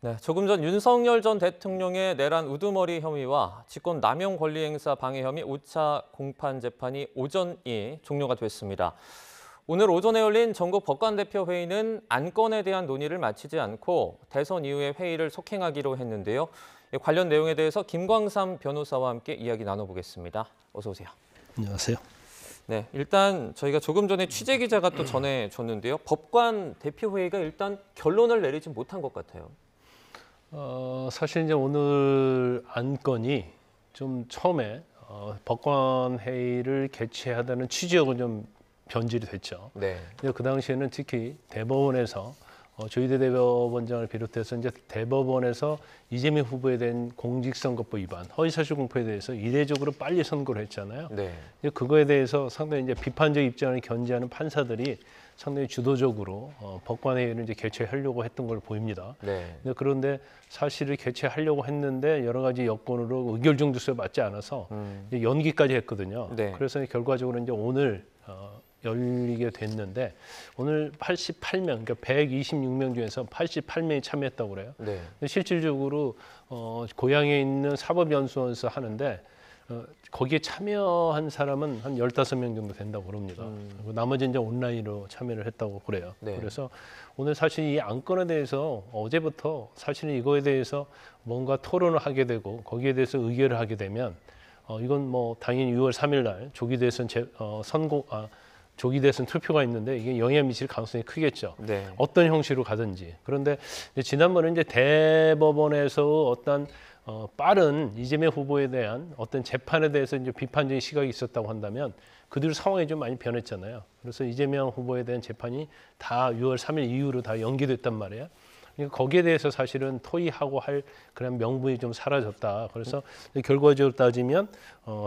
네, 조금 전 윤석열 전 대통령의 내란 우두머리 혐의와 직권 남용 권리 행사 방해 혐의 5차 공판 재판이 오전이 종료가 됐습니다. 오늘 오전에 열린 전국 법관대표회의는 안건에 대한 논의를 마치지 않고 대선 이후에 회의를 속행하기로 했는데요. 관련 내용에 대해서 김광삼 변호사와 함께 이야기 나눠보겠습니다. 어서 오세요. 안녕하세요. 네, 일단 저희가 조금 전에 취재 기자가 또 전해줬는데요. 법관 대표회의가 일단 결론을 내리지 못한 것 같아요. 사실 이제 오늘 안건이 좀 처음에 법관 회의를 개최하다는 취지하고 좀 변질이 됐죠. 네. 그 당시에는 특히 대법원에서 조희대 대법원장을 비롯해서 이제 대법원에서 이재명 후보에 대한 공직선거법 위반, 허위사실 공표에 대해서 이례적으로 빨리 선고를 했잖아요. 네. 그거에 대해서 상당히 이제 비판적 입장을 견지하는 판사들이 상당히 주도적으로 법관회의를 이제 개최하려고 했던 걸 보입니다. 네. 그런데 사실을 개최하려고 했는데 여러 가지 여건으로 의결 정도수에 맞지 않아서 이제 연기까지 했거든요. 네. 그래서 결과적으로 이제 오늘 열리게 됐는데 오늘 88명, 그러니까 126명 중에서 88명이 참여했다고 그래요. 네. 실질적으로 고향에 있는 사법연수원에서 하는데 거기에 참여한 사람은 한 15명 정도 된다고 그럽니다. 나머지 이제 온라인으로 참여를 했다고 그래요. 네. 그래서 오늘 사실 이 안건에 대해서 어제부터 사실은 이거에 대해서 뭔가 토론을 하게 되고 거기에 대해서 의결을 하게 되면 이건 뭐 당연히 6월 3일 날 조기 대선 조기 대선 투표가 있는데 이게 영향 미칠 가능성이 크겠죠. 네. 어떤 형식으로 가든지. 그런데 지난번에 이제 대법원에서 어떤 빠른 이재명 후보에 대한 어떤 재판에 대해서 이제 비판적인 시각이 있었다고 한다면 그 뒤로 상황이 좀 많이 변했잖아요. 그래서 이재명 후보에 대한 재판이 다 6월 3일 이후로 다 연기됐단 말이에요. 그러니까 거기에 대해서 사실은 토의하고 할 그런 명분이 좀 사라졌다. 그래서 결과적으로 따지면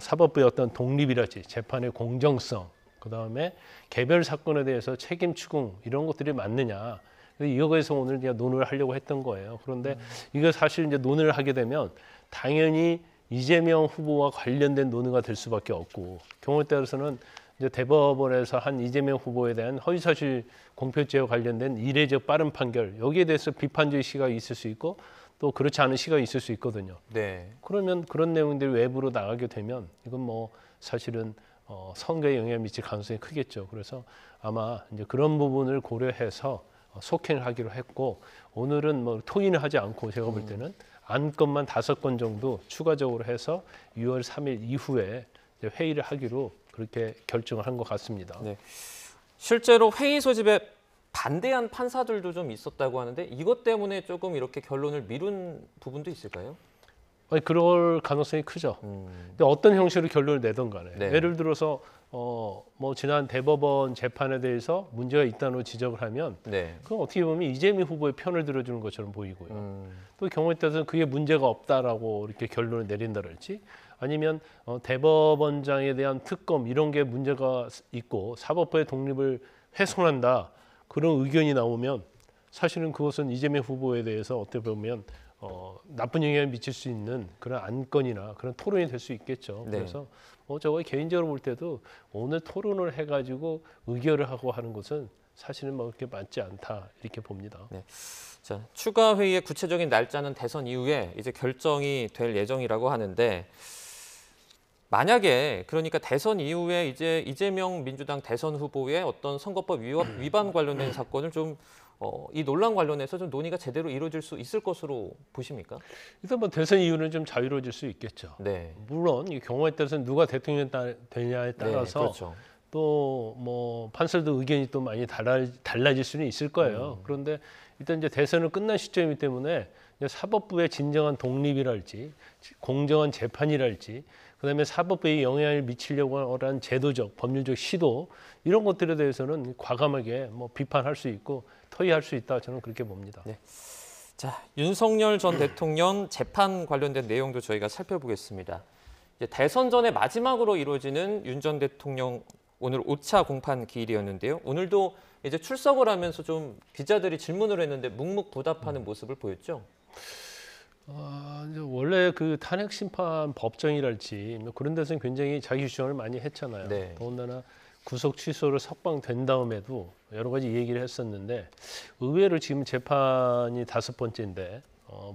사법부의 어떤 독립이랄지 재판의 공정성, 그다음에 개별 사건에 대해서 책임 추궁 이런 것들이 맞느냐. 이거에서 오늘 그냥 논의를 하려고 했던 거예요. 그런데 이거 사실 이제 논의를 하게 되면 당연히 이재명 후보와 관련된 논의가 될 수밖에 없고 경우에 따라서는 이제 대법원에서 한 이재명 후보에 대한 허위사실 공표죄와 관련된 이례적 빠른 판결 여기에 대해서 비판적 시각이 있을 수 있고 또 그렇지 않은 시각이 있을 수 있거든요. 네. 그러면 그런 내용들이 외부로 나가게 되면 이건 뭐 사실은 선거에 영향을 미칠 가능성이 크겠죠. 그래서 아마 이제 그런 부분을 고려해서 속행을 하기로 했고 오늘은 뭐 토의는 하지 않고 제가 볼 때는 안건만 5건 정도 추가적으로 해서 6월 3일 이후에 이제 회의를 하기로 그렇게 결정을 한 것 같습니다. 네. 실제로 회의 소집에 반대한 판사들도 좀 있었다고 하는데 이것 때문에 조금 이렇게 결론을 미룬 부분도 있을까요? 그럴 가능성이 크죠. 근데 어떤 형식으로 결론을 내든 간에 네. 예를 들어서 뭐 지난 대법원 재판에 대해서 문제가 있다고 지적을 하면 네. 그건 어떻게 보면 이재명 후보의 편을 들어주는 것처럼 보이고요. 또 경우에 따라서는 그게 문제가 없다라고 이렇게 결론을 내린다랄지 아니면 대법원장에 대한 특검 이런 게 문제가 있고 사법부의 독립을 훼손한다 그런 의견이 나오면 사실은 그것은 이재명 후보에 대해서 어떻게 보면 나쁜 영향을 미칠 수 있는 그런 안건이나 그런 토론이 될 수 있겠죠. 네. 그래서 저거 개인적으로 볼 때도 오늘 토론을 해가지고 의결을 하고 하는 것은 사실은 뭐 그렇게 맞지 않다 이렇게 봅니다. 네. 자, 추가 회의의 구체적인 날짜는 대선 이후에 이제 결정이 될 예정이라고 하는데 만약에 그러니까 대선 이후에 이제 이재명 민주당 대선 후보의 어떤 선거법 위반 관련된 사건을 좀 이 논란 관련해서 좀 논의가 제대로 이루어질 수 있을 것으로 보십니까? 일단 뭐 대선 이후는 좀 자유로워질 수 있겠죠. 네. 물론 이 경우에 따라서는 누가 대통령이 되냐에 따라서 네, 그렇죠. 또 뭐 판사들도 의견이 또 많이 달라질 수는 있을 거예요. 그런데 일단 이제 대선은 끝난 시점이기 때문에 이제 사법부의 진정한 독립이랄지 공정한 재판이랄지 그다음에 사법부에 영향을 미치려고 하는 제도적 법률적 시도 이런 것들에 대해서는 과감하게 뭐 비판할 수 있고 토의할 수 있다 저는 그렇게 봅니다. 네. 자, 윤석열 전 대통령 재판 관련된 내용도 저희가 살펴보겠습니다. 이제 대선 전에 마지막으로 이루어지는 윤 전 대통령 오늘 5차 공판 기일이었는데요. 오늘도 이제 출석을 하면서 좀 기자들이 질문을 했는데 묵묵부답하는 모습을 보였죠. 이제 원래 그 탄핵 심판 법정이랄지 뭐 그런 데서는 굉장히 자기 주장을 많이 했잖아요. 네. 더군다나 구속 취소를 석방된 다음에도 여러 가지 얘기를 했었는데 의외로 지금 재판이 5번째인데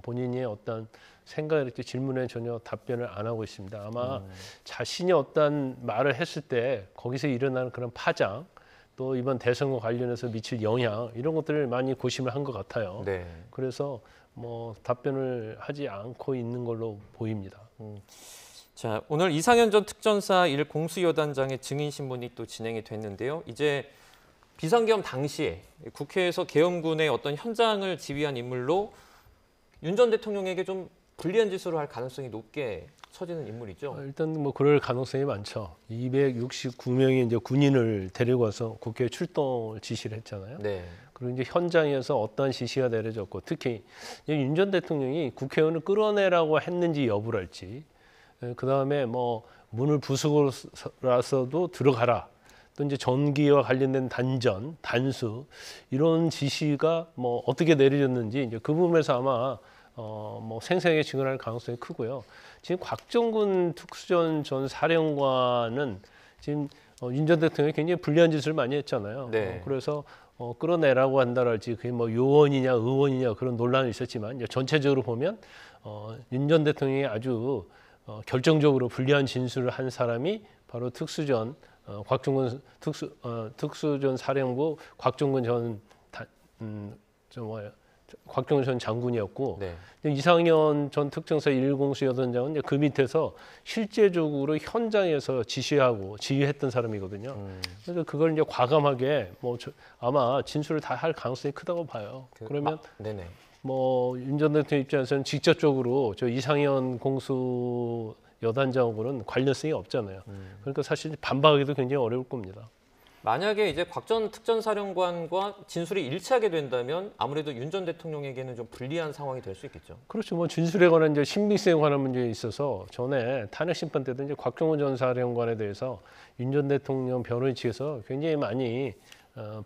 본인이 어떤 생각을 이렇게 질문에 전혀 답변을 안 하고 있습니다. 아마 자신이 어떤 말을 했을 때 거기서 일어나는 그런 파장, 또 이번 대선과 관련해서 미칠 영향 이런 것들을 많이 고심을 한 것 같아요. 네. 그래서 뭐 답변을 하지 않고 있는 걸로 보입니다. 자, 오늘 이상현 전 특전사 1 공수여단장의 증인 신문이 또 진행이 됐는데요. 이제 비상계엄 당시에 국회에서 계엄군의 어떤 현장을 지휘한 인물로 윤 전 대통령에게 좀 불리한 짓을 할 가능성이 높게 처지는 인물이죠. 일단 뭐 그럴 가능성이 많죠. 269명의 이제 군인을 데리고 와서 국회에 출동을 지시를 했잖아요. 네. 그리고 이제 현장에서 어떤 지시가 내려졌고 특히 윤 전 대통령이 국회의원을 끌어내라고 했는지 여부랄지 그 다음에 뭐 문을 부수고라서도 들어가라. 또 이제 전기와 관련된 단전, 단수 이런 지시가 뭐 어떻게 내려졌는지 이제 그 부분에서 아마 뭐 생생하게 증언할 가능성이 크고요. 지금 곽정근 특수전 전 사령관은 지금 윤 전 대통령이 굉장히 불리한 짓을 많이 했잖아요. 네. 그래서 끌어내라고 한다랄지 그게 뭐 요원이냐 의원이냐 그런 논란이 있었지만 이제 전체적으로 보면 윤 전 대통령이 아주 결정적으로 불리한 진술을 한 사람이 바로 특수전 곽정근 특수전 사령부 곽정근 곽정근 전 장군이었고 네. 이상현 전 특정사 1공수여단장은 그 밑에서 실제적으로 현장에서 지시하고 지휘했던 사람이거든요. 그래서 그걸 이제 과감하게 뭐 아마 진술을 다 할 가능성이 크다고 봐요. 그러면 네네. 뭐 윤 전 대통령 입장에서는 직접적으로 저 이상현 공수 여단장하고는 관련성이 없잖아요. 그러니까 사실 반박하기도 굉장히 어려울 겁니다. 만약에 이제 곽 전 특전사령관과 진술이 일치하게 된다면 아무래도 윤 전 대통령에게는 좀 불리한 상황이 될 수 있겠죠. 그렇죠. 뭐 진술에 관한 이제 신빙성에 관한 문제에 있어서 전에 탄핵 심판 때도 이제 곽정훈 전 사령관에 대해서 윤 전 대통령 변호인 측에서 굉장히 많이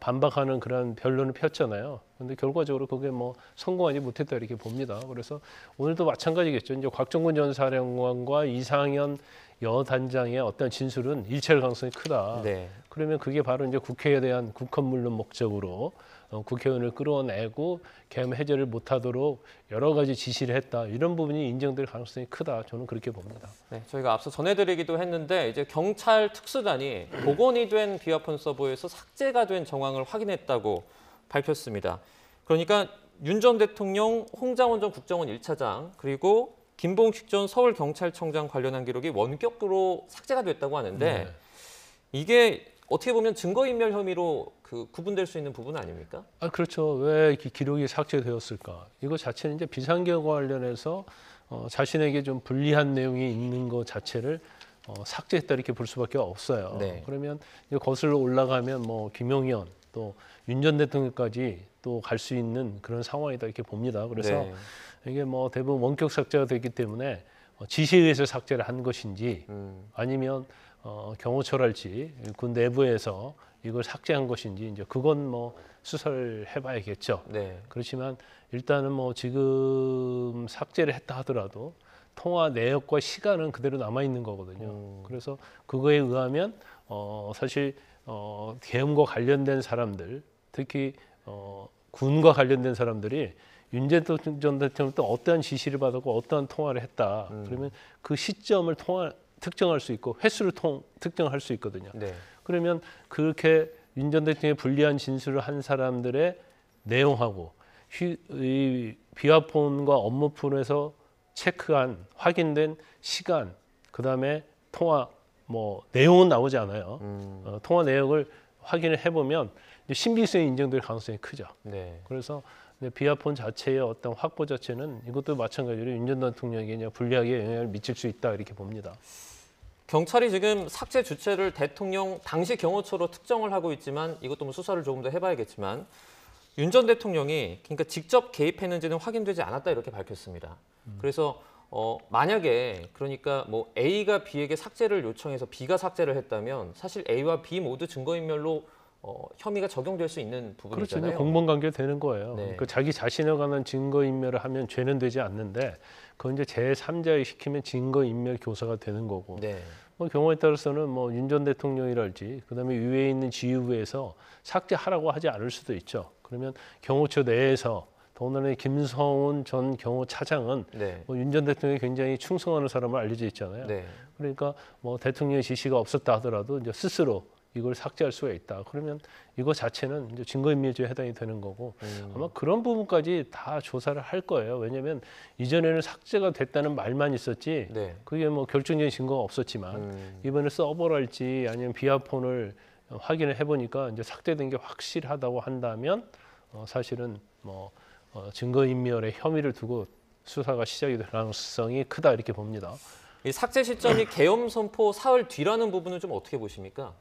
반박하는 그런 변론을 폈잖아요. 그런데 결과적으로 그게 뭐 성공하지 못했다 이렇게 봅니다. 그래서 오늘도 마찬가지겠죠. 이제 곽정근 전 사령관과 이상현 여단장의 어떤 진술은 일치할 가능성이 크다. 네. 그러면 그게 바로 이제 국회에 대한 국헌문론 목적으로 국회의원을 끌어내고 계엄 해제를 못하도록 여러 가지 지시를 했다. 이런 부분이 인정될 가능성이 크다. 저는 그렇게 봅니다. 네, 저희가 앞서 전해드리기도 했는데 이제 경찰 특수단이 복원이 된 비화폰 서버에서 삭제가 된 정황을 확인했다고 밝혔습니다. 그러니까 윤 전 대통령, 홍장원 전 국정원 1차장 그리고 김봉식 전 서울경찰청장 관련한 기록이 원격으로 삭제가 됐다고 하는데 네. 이게 어떻게 보면 증거인멸 혐의로 구분될 수 있는 부분 아닙니까? 그렇죠. 왜 기록이 삭제되었을까? 이거 자체는 이제 비상계엄과 관련해서 자신에게 좀 불리한 내용이 있는 것 자체를 삭제했다 이렇게 볼 수밖에 없어요. 네. 그러면 이제 거슬러 올라가면 뭐 김용현 또 윤 전 대통령까지 또 갈 수 있는 그런 상황이다 이렇게 봅니다. 그래서 네. 이게 뭐 대부분 원격 삭제가 되기 때문에 지시에 의해서 삭제를 한 것인지 아니면 경호처랄지 군 내부에서 이걸 삭제한 것인지 이제 그건 뭐 수사를 해봐야겠죠. 네. 그렇지만 일단은 뭐 지금 삭제를 했다 하더라도 통화 내역과 시간은 그대로 남아 있는 거거든요. 그래서 그거에 의하면 사실 계엄과 관련된 사람들, 특히 군과 관련된 사람들이 윤 전 대통령 또 어떠한 지시를 받았고 어떠한 통화를 했다. 그러면 그 시점을 특정할 수 있고 횟수를 특정할 수 있거든요. 네. 그러면 그렇게 윤 전 대통령의 불리한 진술을 한 사람들의 내용하고 이 비화폰과 업무폰에서 체크한 확인된 시간, 그다음에 통화 뭐 내용은 나오지 않아요. 통화 내역을 확인을 해보면 신빙성이 인정될 가능성이 크죠. 네. 그래서 비화폰 자체의 어떤 확보 자체는 이것도 마찬가지로 윤 전 대통령에게 불리하게 영향을 미칠 수 있다 이렇게 봅니다. 경찰이 지금 삭제 주체를 대통령 당시 경호처로 특정을 하고 있지만 이것도 뭐 수사를 조금 더 해봐야겠지만 윤 전 대통령이 그러니까 직접 개입했는지는 확인되지 않았다 이렇게 밝혔습니다. 그래서 만약에 그러니까 뭐 A가 B에게 삭제를 요청해서 B가 삭제를 했다면 사실 A와 B 모두 증거인멸로 혐의가 적용될 수 있는 부분이잖아요. 그렇죠. 공범관계 되는 거예요. 네. 그 자기 자신에 관한 증거인멸을 하면 죄는 되지 않는데 그건 이제 제3자에 시키면 증거인멸 교사가 되는 거고. 네. 뭐 경우에 따라서는 뭐 윤 전 대통령이랄지 그다음에 위에 있는 지휘부에서 삭제하라고 하지 않을 수도 있죠. 그러면 경호처 내에서 더군다나 김성훈 전 경호차장은 네. 뭐 윤 전 대통령이 굉장히 충성하는 사람으로 알려져 있잖아요. 네. 그러니까 뭐 대통령의 지시가 없었다 하더라도 이제 스스로 이걸 삭제할 수가 있다. 그러면 이거 자체는 이제 증거인멸죄에 해당이 되는 거고 아마 그런 부분까지 다 조사를 할 거예요. 왜냐하면 이전에는 삭제가 됐다는 말만 있었지 네. 그게 뭐 결정적인 증거가 없었지만 이번에 서버랄지 아니면 비아폰을 확인을 해보니까 이제 삭제된 게 확실하다고 한다면 사실은 뭐 증거인멸의 혐의를 두고 수사가 시작이 될 가능성이 크다 이렇게 봅니다. 이 삭제 시점이 계엄 선포 사흘 뒤라는 부분은 좀 어떻게 보십니까?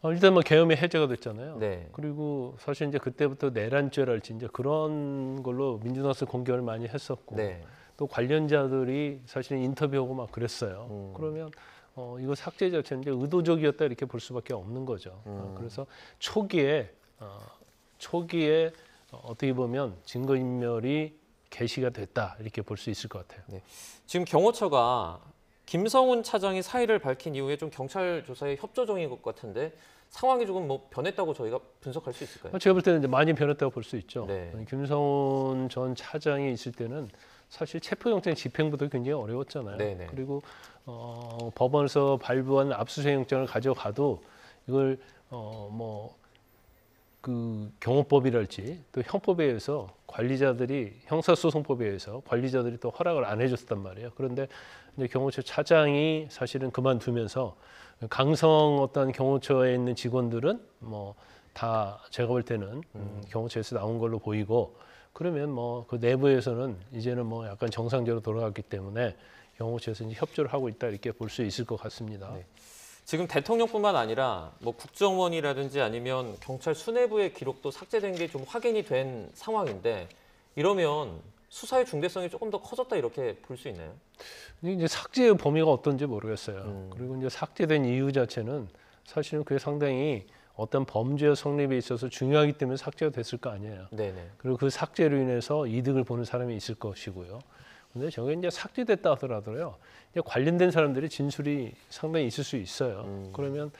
일단 뭐 계엄이 해제가 됐잖아요. 네. 그리고 사실 이제 그때부터 내란죄랄지 이제 그런 걸로 민주당에서 공격을 많이 했었고 네. 또 관련자들이 사실 인터뷰하고 막 그랬어요. 그러면 이거 삭제 자체는 이제 의도적이었다 이렇게 볼 수밖에 없는 거죠. 그래서 초기에 어떻게 보면 증거인멸이 개시가 됐다 이렇게 볼 수 있을 것 같아요. 네. 지금 경호처가 김성훈 차장이 사의를 밝힌 이후에 좀 경찰 조사에 협조적인 것 같은데 상황이 조금 뭐 변했다고 저희가 분석할 수 있을까요? 제가 볼 때는 이제 많이 변했다고 볼 수 있죠. 네. 김성훈 전 차장이 있을 때는 사실 체포영장 집행부터 굉장히 어려웠잖아요. 네네. 그리고 법원에서 발부한 압수수색영장을 가져가도 이걸 그 경호법이랄지 또 형법에 의해서 관리자들이 형사소송법에 의해서 관리자들이 또 허락을 안 해줬단 말이에요. 그런데 이제 경호처 차장이 사실은 그만두면서 강성 어떤 경호처에 있는 직원들은 뭐 다 제가 볼 때는 경호처에서 나온 걸로 보이고 그러면 뭐 그 내부에서는 이제는 뭐 약간 정상적으로 돌아갔기 때문에 경호처에서 이제 협조를 하고 있다 이렇게 볼 수 있을 것 같습니다. 네. 지금 대통령뿐만 아니라 뭐 국정원이라든지 아니면 경찰 수뇌부의 기록도 삭제된 게 좀 확인이 된 상황인데 이러면 수사의 중대성이 조금 더 커졌다 이렇게 볼 수 있나요? 이제 삭제의 범위가 어떤지 모르겠어요. 그리고 이제 삭제된 이유 자체는 사실은 그게 상당히 어떤 범죄 성립에 있어서 중요하기 때문에 삭제가 됐을 거 아니에요. 네네. 그리고 그 삭제로 인해서 이득을 보는 사람이 있을 것이고요. 근데 저게 이제 삭제됐다 하더라도요. 이제 관련된 사람들이 진술이 상당히 있을 수 있어요. 그러면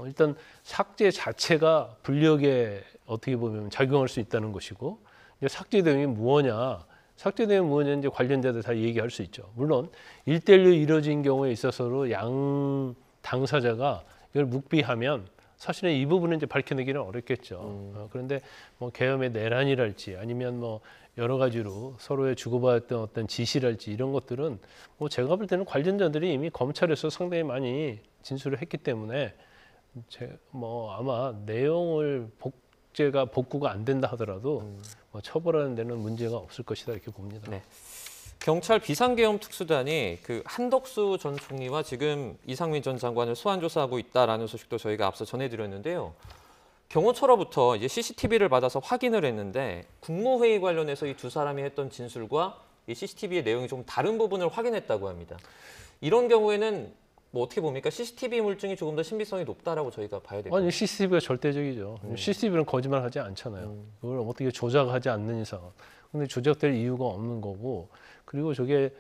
일단 삭제 자체가 불리하게 어떻게 보면 작용할 수 있다는 것이고 이제 삭제 내용이 무엇냐? 삭제 내용이 무엇냐 이제 관련자들 다 얘기할 수 있죠. 물론 1대1로 이루어진 경우에 있어서도 양 당사자가 이걸 묵비하면 사실은 이 부분은 이제 밝혀내기는 어렵겠죠. 그런데 뭐 계엄의 내란이랄지 아니면 뭐 여러 가지로 서로의 주고받았던 어떤 지시랄지 이런 것들은 뭐 제가 볼 때는 관련자들이 이미 검찰에서 상당히 많이 진술을 했기 때문에 뭐 아마 내용을 복구가 안 된다 하더라도 뭐 처벌하는 데는 문제가 없을 것이다 이렇게 봅니다. 네. 경찰 비상계엄 특수단이 그 한덕수 전 총리와 지금 이상민 전 장관을 소환 조사하고 있다라는 소식도 저희가 앞서 전해드렸는데요. 경호처로부터 이제 CCTV를 받아서 확인을 했는데 국무회의 관련해서 이 두 사람이 했던 진술과 이 CCTV의 내용이 좀 다른 부분을 확인했다고 합니다. 이런 경우에는 뭐 어떻게 봅니까? CCTV 물증이 조금 더 신빙성이 높다라고 저희가 봐야 될까요? 아니 CCTV가 절대적이죠. CCTV는 거짓말하지 않잖아요. 그걸 어떻게 조작하지 않는 이상. 근데 조작될 이유가 없는 거고 그리고 저게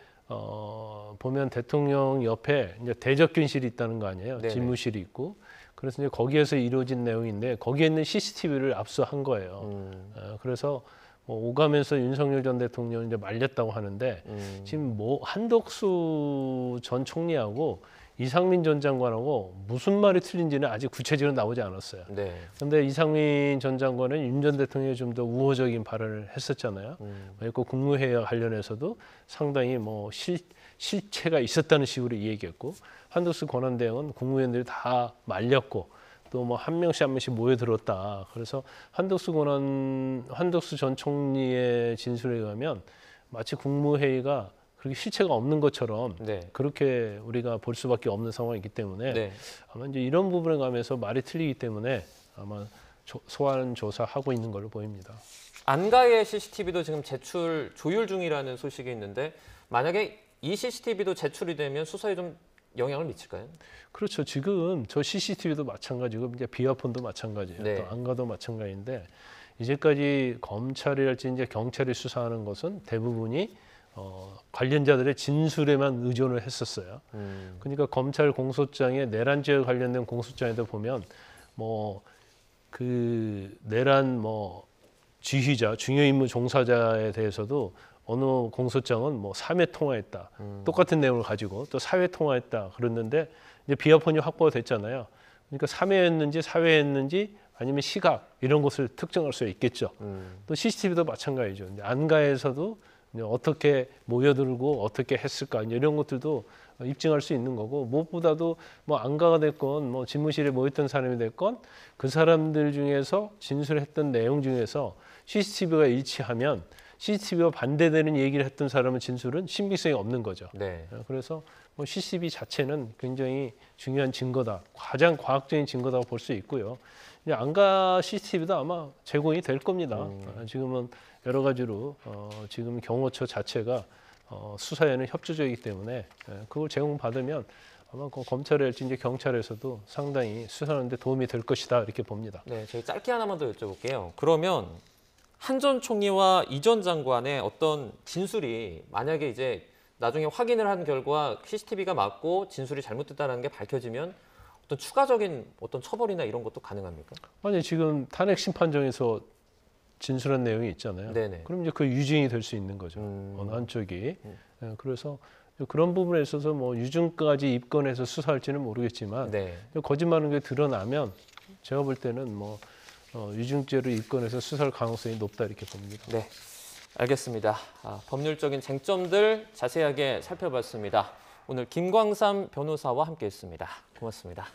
보면 대통령 옆에 이제 대접견실이 있다는 거 아니에요. 네네. 집무실이 있고 그래서 이제 거기에서 이루어진 내용인데 거기에 있는 CCTV를 압수한 거예요. 그래서 뭐 오가면서 윤석열 전 대통령 이제 말렸다고 하는데 지금 뭐 한덕수 전 총리하고 이상민 전 장관하고 무슨 말이 틀린지는 아직 구체적으로 나오지 않았어요. 네. 그런데 이상민 전 장관은 윤 전 대통령이 좀 더 우호적인 발언을 했었잖아요. 그리고 국무회의와 관련해서도 상당히 뭐 실체가 있었다는 식으로 얘기했고 한덕수 권한대행은 국무위원들이 다 말렸고 또 뭐 한 명씩 한 명씩 모여들었다. 그래서 한덕수 전 총리의 진술에 의하면 마치 국무회의가 그렇게 실체가 없는 것처럼 네. 그렇게 우리가 볼 수밖에 없는 상황이기 때문에 네. 아마 이제 이런 부분에 가면서 말이 틀리기 때문에 아마 소환 조사하고 있는 걸로 보입니다. 안가의 CCTV도 지금 조율 중이라는 소식이 있는데 만약에 이 CCTV도 제출이 되면 수사에 좀 영향을 미칠까요? 그렇죠. 지금 저 CCTV도 마찬가지고 이제 비아폰도 마찬가지예요. 네. 또 안가도 마찬가지인데 이제까지 검찰이랄지 이제 경찰이 수사하는 것은 대부분이 관련자들의 진술에만 의존을 했었어요. 그러니까 검찰 공소장에 내란죄와 관련된 공소장에도 보면 뭐 그 내란 뭐 지휘자, 중요 임무 종사자에 대해서도 어느 공소장은 뭐 3회 통화했다. 똑같은 내용을 가지고 또 4회 통화했다. 그랬는데 이제 비화폰이 확보가 됐잖아요. 그러니까 3회였는지 4회였는지 아니면 시각 이런 것을 특정할 수 있겠죠. 또 CCTV도 마찬가지죠. 안가에서도 어떻게 모여들고 어떻게 했을까 이런 것들도 입증할 수 있는 거고 무엇보다도 뭐 안가가 됐건 뭐 집무실에 모였던 사람이 됐건 그 사람들 중에서 진술했던 내용 중에서 CCTV가 일치하면 CCTV와 반대되는 얘기를 했던 사람의 진술은 신빙성이 없는 거죠. 네. 그래서 뭐 CCTV 자체는 굉장히 중요한 증거다. 가장 과학적인 증거다고 볼 수 있고요. 이제 안가 CCTV도 아마 제공이 될 겁니다. 지금은 여러 가지로 지금 경호처 자체가 수사에는 협조적이기 때문에 그걸 제공받으면 아마 그 검찰할지 이제 경찰에서도 상당히 수사하는 데 도움이 될 것이다 이렇게 봅니다. 네, 저희 짧게 하나만 더 여쭤볼게요. 그러면 한 전 총리와 이 전 장관의 어떤 진술이 만약에 이제 나중에 확인을 한 결과 CCTV가 맞고 진술이 잘못됐다는 게 밝혀지면 어떤 추가적인 어떤 처벌이나 이런 것도 가능합니까? 아니 지금 탄핵 심판정에서 진술한 내용이 있잖아요. 네네. 그럼 이제 그 유증이 될 수 있는 거죠. 어느 한쪽이. 그래서 그런 부분에 있어서 뭐 유증까지 입건해서 수사할지는 모르겠지만 네. 거짓말하는 게 드러나면 제가 볼 때는 뭐 유증죄로 입건해서 수사할 가능성이 높다 이렇게 봅니다. 네, 알겠습니다. 법률적인 쟁점들 자세하게 살펴봤습니다. 오늘 김광삼 변호사와 함께했습니다. 고맙습니다.